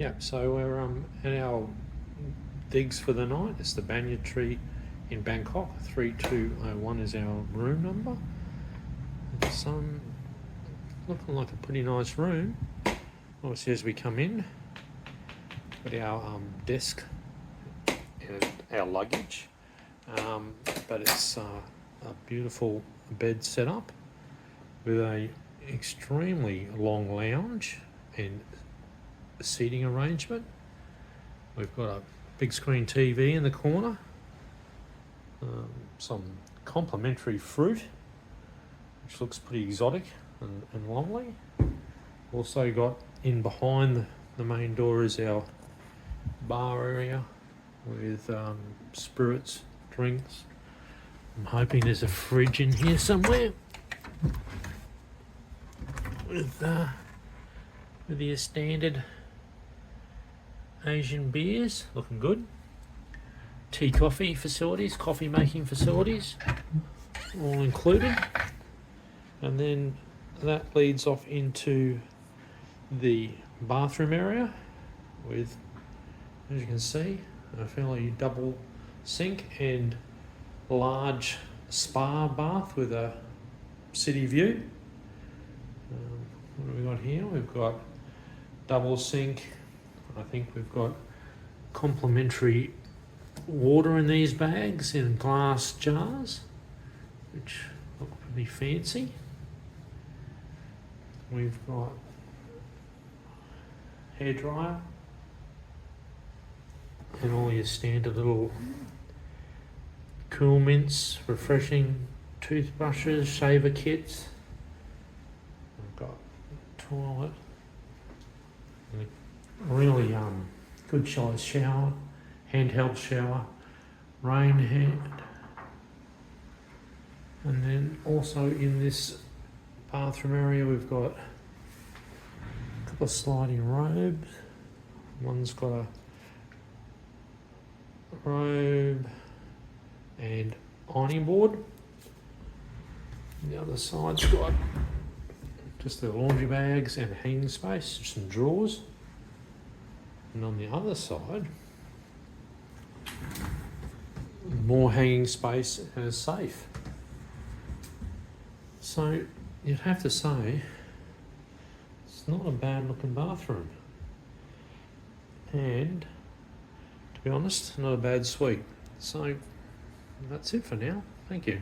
Yeah, so we're at our digs for the night. It's the Banyan Tree in Bangkok. 3201 is our room number. It's looking like a pretty nice room. Obviously, as we come in, got our desk and our luggage, but it's a beautiful bed setup with a extremely long lounge and seating arrangement. We've got a big screen TV in the corner, some complimentary fruit, which looks pretty exotic and lovely. Also got in behind the main door is our bar area with spirits, drinks. I'm hoping there's a fridge in here somewhere with your standard Asian beers, looking good. Tea coffee facilities, coffee making facilities, all included. And then that leads off into the bathroom area with, as you can see, a fairly double sink and large spa bath with a city view. What have we got here? We've got double sink. I think we've got complimentary water in these bags in glass jars, which look pretty fancy. We've got hairdryer and all your standard little cool mints, refreshing toothbrushes, shaver kits. We've got toilet, and a really good size shower, handheld shower, rain hand, and then also in this bathroom area we've got a couple of sliding robes. One's got a robe and ironing board. The other side's got just the laundry bags and hanging space, some drawers. And on the other side, more hanging space and a safe. So you'd have to say it's not a bad looking bathroom. And to be honest, not a bad suite. So that's it for now. Thank you.